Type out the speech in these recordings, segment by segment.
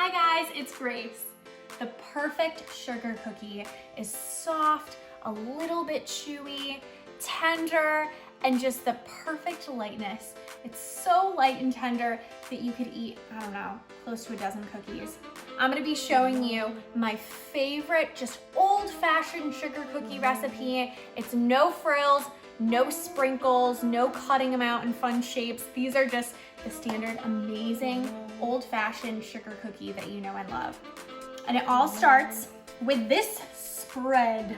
Hi guys, it's Grace. The perfect sugar cookie is soft, a little bit chewy, tender, and just the perfect lightness. It's so light and tender that you could eat, I don't know, close to a dozen cookies. I'm gonna be showing you my favorite, just old-fashioned sugar cookie recipe. It's no frills, no sprinkles, no cutting them out in fun shapes. These are just the standard amazing old-fashioned sugar cookie that you know and love. And it all starts with this spread.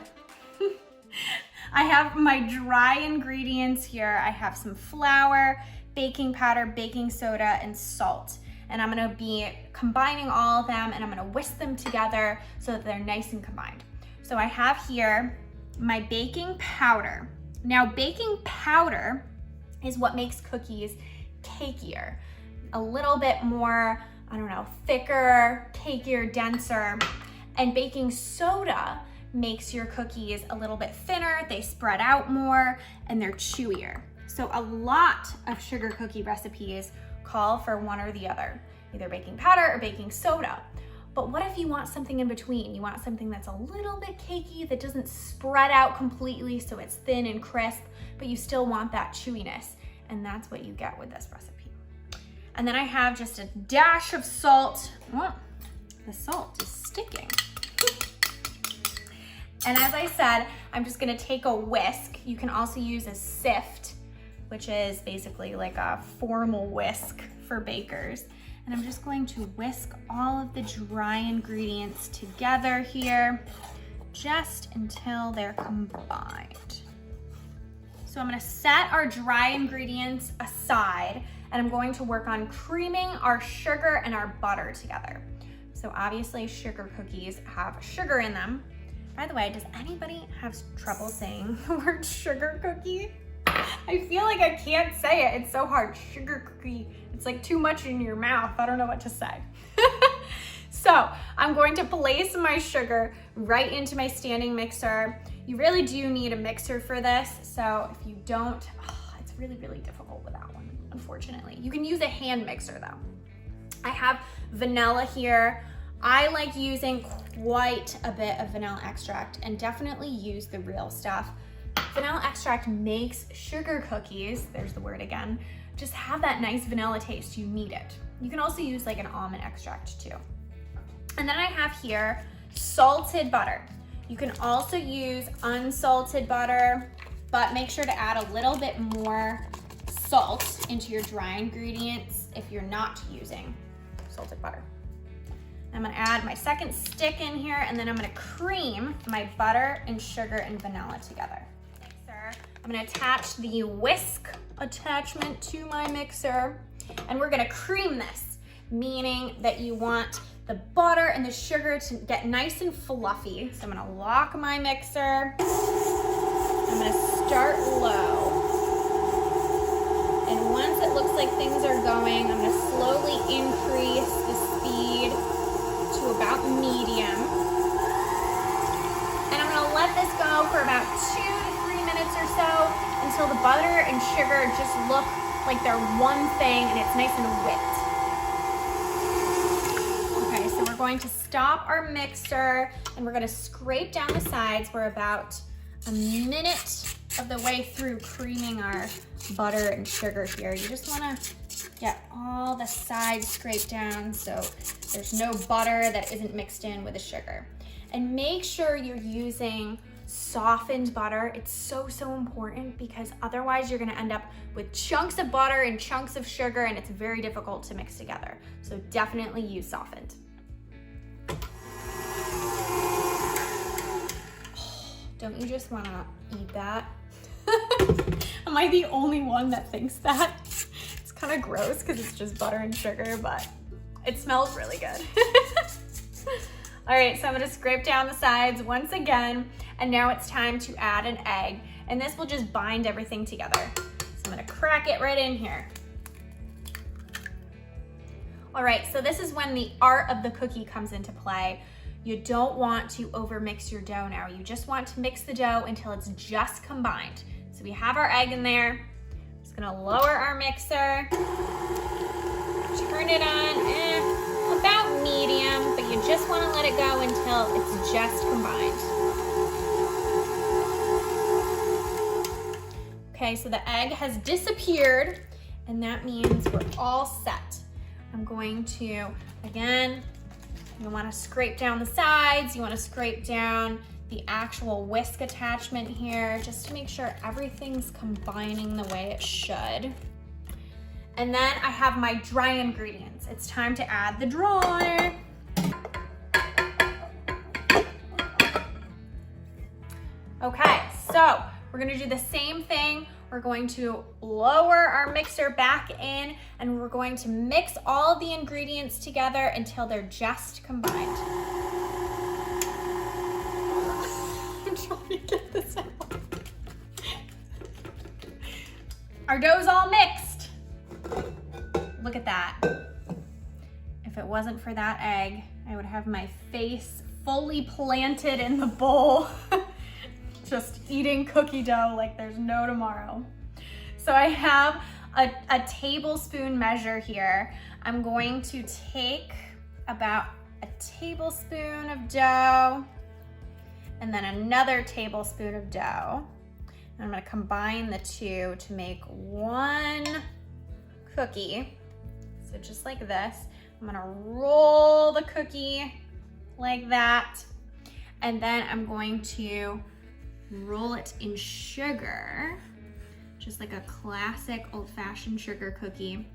I have my dry ingredients here. I have some flour, baking powder, baking soda, and salt. And I'm gonna be combining all of them and I'm gonna whisk them together so that they're nice and combined. So I have here my baking powder. Now baking powder is what makes cookies cakier. A little bit more, I don't know, thicker, cakier, denser. And baking soda makes your cookies a little bit thinner, they spread out more, and they're chewier. So a lot of sugar cookie recipes call for one or the other, either baking powder or baking soda. But what if you want something in between? You want something that's a little bit cakey, that doesn't spread out completely so it's thin and crisp, but you still want that chewiness. And that's what you get with this recipe. And then I have just a dash of salt. Oh, the salt is sticking. And as I said, I'm just gonna take a whisk. You can also use a sift, which is basically like a formal whisk for bakers. And I'm just going to whisk all of the dry ingredients together here, just until they're combined. So I'm gonna set our dry ingredients aside and I'm going to work on creaming our sugar and our butter together. So obviously sugar cookies have sugar in them. By the way, does anybody have trouble saying the word sugar cookie? I feel like I can't say it. It's so hard. Sugar cookie. It's like too much in your mouth. I don't know what to say. So I'm going to place my sugar right into my standing mixer. You really do need a mixer for this. So if you don't, it's really, really difficult with that one, unfortunately. You can use a hand mixer though. I have vanilla here. I like using quite a bit of vanilla extract and definitely use the real stuff. Vanilla extract makes sugar cookies, there's the word again, just have that nice vanilla taste. You need it. You can also use like an almond extract too. And then I have here salted butter. You can also use unsalted butter, but make sure to add a little bit more salt into your dry ingredients if you're not using salted butter. I'm gonna add my second stick in here and then I'm gonna cream my butter and sugar and vanilla together. I'm gonna attach the whisk attachment to my mixer and we're gonna cream this, meaning that you want the butter and the sugar to get nice and fluffy. So I'm gonna lock my mixer. I'm gonna start low. And once it looks like things are going, I'm gonna slowly increase the speed to about medium. And I'm gonna let this go for about 2 to 3 minutes or so until the butter and sugar just look like they're one thing and it's nice and whipped. Okay, so we're going to stop our mixer and we're gonna scrape down the sides. We're about a minute of the way through creaming our butter and sugar here. You just wanna get all the sides scraped down so there's no butter that isn't mixed in with the sugar. And make sure you're using softened butter. It's so, so important because otherwise you're gonna end up with chunks of butter and chunks of sugar and it's very difficult to mix together. So definitely use softened. Don't you just wanna eat that? Am I the only one that thinks that? It's kind of gross because it's just butter and sugar, but it smells really good. All right, so I'm gonna scrape down the sides once again, and now it's time to add an egg, and this will just bind everything together. So I'm gonna crack it right in here. All right, so this is when the art of the cookie comes into play. You don't want to overmix your dough now. You just want to mix the dough until it's just combined. So we have our egg in there. I'm just gonna lower our mixer, turn it on, about medium. just combined. Okay, so the egg has disappeared, and that means we're all set. I'm going to, again, you want to scrape down the sides, you want to scrape down the actual whisk attachment here, just to make sure everything's combining the way it should. And then I have my dry ingredients. It's time to add the dry. Okay, so we're gonna do the same thing. We're going to lower our mixer back in, and we're going to mix all of the ingredients together until they're just combined. I'm trying to get this out. Our dough's all mixed. Look at that. If it wasn't for that egg, I would have my face fully planted in the bowl. Just eating cookie dough like there's no tomorrow. So I have a tablespoon measure here. I'm going to take about a tablespoon of dough and then another tablespoon of dough. And I'm gonna combine the two to make one cookie. So just like this, I'm gonna roll the cookie like that. And then I'm going to roll it in sugar, just like a classic old-fashioned sugar cookie.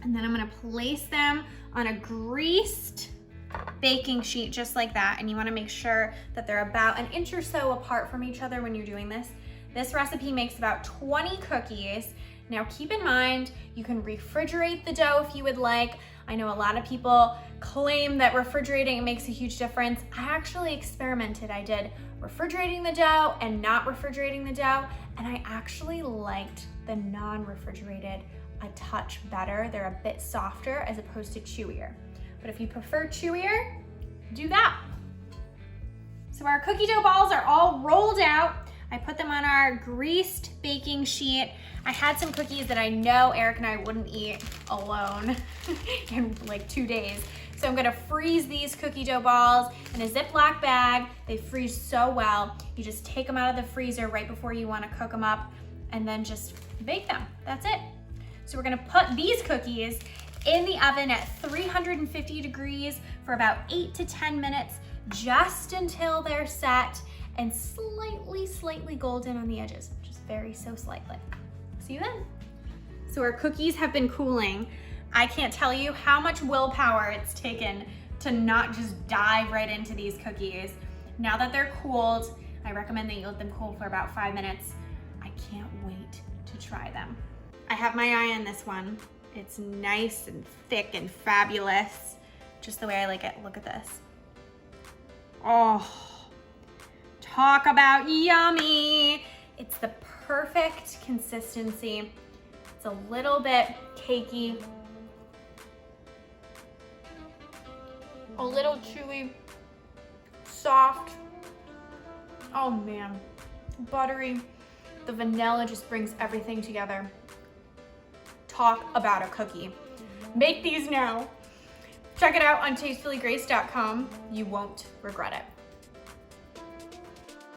And then I'm gonna place them on a greased baking sheet just like that. And you wanna make sure that they're about 1 inch or so apart from each other when you're doing this. This recipe makes about 20 cookies. Now keep in mind, you can refrigerate the dough if you would like. I know a lot of people claim that refrigerating makes a huge difference. I actually experimented. I did refrigerating the dough and not refrigerating the dough, and I actually liked the non-refrigerated a touch better. They're a bit softer as opposed to chewier. But if you prefer chewier, do that. So our cookie dough balls are all rolled out. I put them on our greased baking sheet. I had some cookies that I know Eric and I wouldn't eat alone in like 2 days. So I'm gonna freeze these cookie dough balls in a Ziploc bag. They freeze so well. You just take them out of the freezer right before you wanna cook them up and then just bake them. That's it. So we're gonna put these cookies in the oven at 350 degrees for about 8 to 10 minutes, just until they're set and slightly golden on the edges, just so slightly. See you then. So our cookies have been cooling. I can't tell you how much willpower it's taken to not just dive right into these cookies. Now that they're cooled, I recommend that you let them cool for about 5 minutes. I can't wait to try them. I have my eye on this one. It's nice and thick and fabulous, just the way I like it. Look at this. Oh, talk about yummy. It's the perfect consistency. It's a little bit cakey, a little chewy, soft. Oh man, buttery. The vanilla just brings everything together. Talk about a cookie. Make these now. Check it out on tastefullygrace.com. You won't regret it.